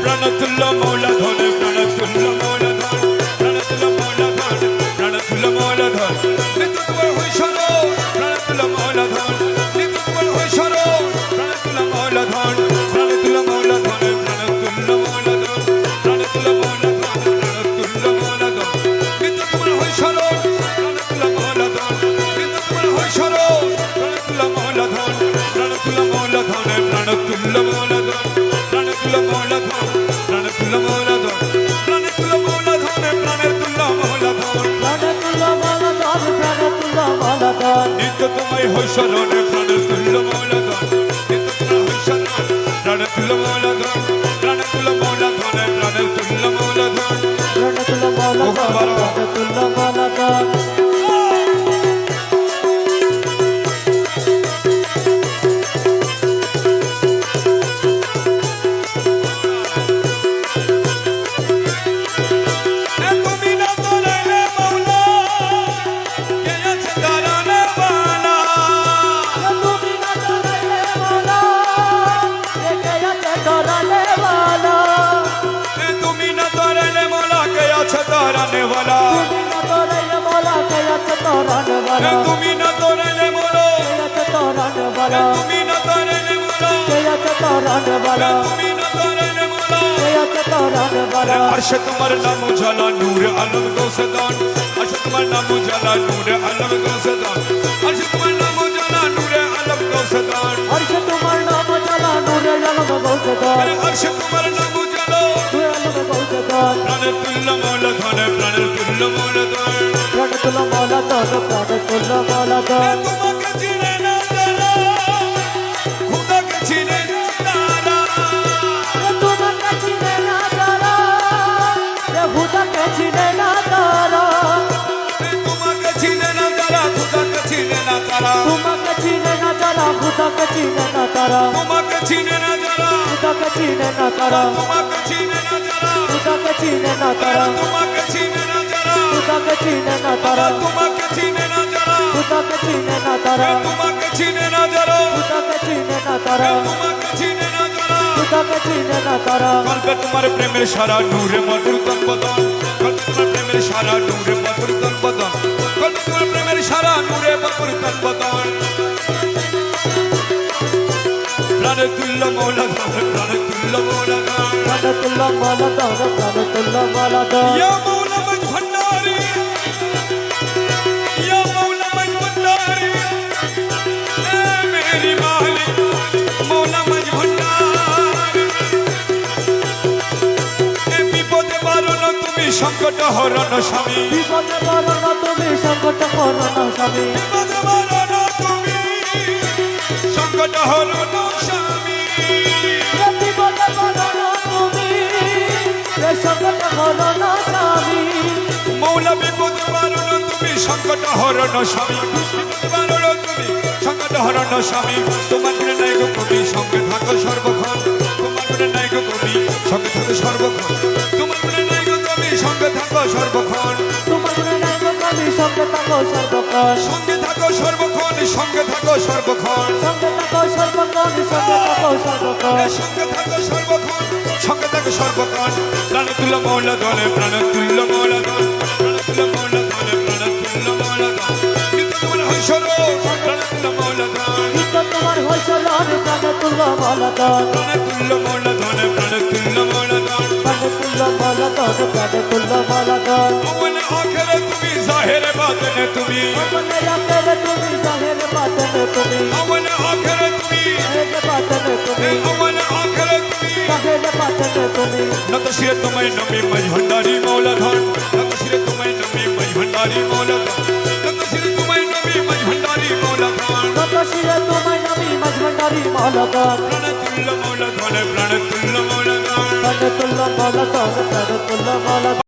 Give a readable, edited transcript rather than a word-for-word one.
প্রাণতুল্য মৌলাধন প্রাণতুল্য মৌলাধন প্রাণতুল্য মৌলাধন প্রাণতুল্য মৌলাধন নিত্য তোমার হই স্মরণ প্রাণতুল্য মৌলাধন নিত্য তোমার হই স্মরণ প্রাণতুল্য মৌলাধন প্রাণতুল্য মৌলাধন প্রাণতুল্য মৌলাধন প্রাণতুল্য মৌলাধন প্রাণতুল্য মৌলাধন নিত্য তোমার হই স্মরণ প্রাণতুল্য মৌলাধন নিত্য তোমার হই স্মরণ প্রাণতুল্য মৌলাধন প্রাণতুল্য মৌলাধন প্রাণতুল্য মৌলাধন প্রাণতুল্য মৌলাধন প্রাণতুল্য মৌলাধন প্রাণতুল্য মৌলাধন প্রাণতুল্য মৌলাধন প্রাণতুল্য মৌলাধন প্রাণতুল্য মৌলাধন নিত্য তোমায় হই স্মরণ প্রাণতুল্য মৌলাধন নিত্য তোমায় হই স্মরণ প্রাণতুল্য মৌলাধন প্রাণতুল্য মৌলাধন প্রাণতুল্য মৌলাধন প্রাণতুল্য মৌলাধন প্রাণতুল্য মৌলাধন তুমি না তোরালে মোরা তুমি না তোরালে মোরা তুমি না তোরালে মোরা আরশে তোমার নাম উজালা নূর আলম গৌসদান আরশে তোমার নাম উজালা নূর আলম গৌসদান আরশে তোমার নাম উজালা নূর আলম গৌসদান আরশে তোমার নাম উজালা নূর আলম গৌসদান আরশে তোমার নাম উজালা নূর আলম গৌসদান প্রাণতুল্য মৌলাধন প্রাণতুল্য মৌলাধন প্রাণতুল্য মৌলাধন প্রাণতুল্য মৌলাধন তোমাকে চিনে না তারা খোদাকে চিনে না তারা তোমাকে চিনে না তারা খোদাকে চিনে না তারা তোমাকে চিনে না তারা খোদাকে চিনে না তারা তোমাকে চিনে না তারা খোদাকে চিনে না তারা তোমাকে চিনে না তারা খোদাকে চিনে না তারা তোমাকে চিনে না তারা খোদাকে চিনে না তারা তোমাকে চিনে না তারা খোদাকে চিনে না তারা তোমাকে চিনে না তারা খোদাকে চিনে না তারা তোমাকে চিনে না তারা খোদাকে চিনে না তারা তোমাকে চিনে না তারা খোদাকে চিনে না তারা কল্পে তোমার প্রেমের সারা নূরে মধুর তন বদন কল্পে তোমার প্রেমের সারা নূরে মধুর তন বদন কল্পে তোমার প্রেমের সারা নূরে মধুর তন বদন প্রাণতুল্য মৌলাধন প্রাণতুল্য মৌলাধন প্রাণতুল্য মৌলাধন প্রাণতুল্য মৌলাধন ইয়া মৌলা মজ ভণ্ডারি ইয়া মৌলা মজ ভণ্ডারি এ মেরি মালিক মৌলা মজ ভণ্ডারি এ বিপদে বারণ তুমি সংকট হরণ স্বামী বিপদে বারণ তুমি সংকট হরণ স্বামী বিপদে বারণ তুমি সংকট হরণ স্বামী বিপদে বারণ তুমি সংকট হরণ স্বামী মৌলা বিপদে বারণ তুমি সংকট হরণ স্বামী বিপদে বারণ তুমি সংকট হরণ স্বামী তোমার গুণে নাই গো কবি সঙ্গে থাকো সর্বক্ষণ তোমার গুণে নাই গো কবি সঙ্গে থাকো সর্বক্ষণ তোমার গুণে নাই গো কবি সঙ্গে থাকো সর্বক্ষণ তোমার গুণে নাই গো কবি সঙ্গে থাকো সর্বক্ষণ সঙ্গে থাকো সর্বক্ষণ সঙ্গে থাকো সর্বক্ষণ সঙ্গে থাকো সর্বক্ষণ সঙ্গে থাকো সর্বক্ষণ সঙ্গে থাকো সর্বক্ষণ সঙ্গে থাকো সর্বক্ষণ প্রাণতুল্য মৌলাধন প্রাণতুল্য মৌলাধন প্রাণতুল্য মৌলাধন প্রাণতুল্য মৌলাধন কিন্তু তোমার হই স্মরণ প্রাণতুল্য মৌলাধন নিত্য তোমার হই স্মরণ প্রাণতুল্য মৌলাধন প্রাণতুল্য মৌলাধন প্রাণতুল্য মৌলাধন প্রাণতুল্য মৌলাধন প্রাণতুল্য মৌলাধন অমল আখেরে তুমি জাহেরে বাতেনে তুমি অমলে আখেরে তুমি জাহেরে বাতেনে তুমি অমল আখেরে তুমি জাহেরে বাতেনে তুমি অমল আখেরে তুমি জাহেরে বাতেনে তুমি নত শিরে তোমায় নবী মজ ভণ্ডারি মৌলাধন নত শিরে তোমায় নবী মজ ভণ্ডারি মৌলাধন নত শিরে তোমায় নবী মজ ভণ্ডারি মৌলাধন নত শিরে তোমায় নবী মজ ভণ্ডারি মৌলাধন প্রাণতুল্য মৌলাধন প্রাণতুল্য মৌলাধন প্রাণতুল্য মৌলাধন প্রাণতুল্য মৌলাধন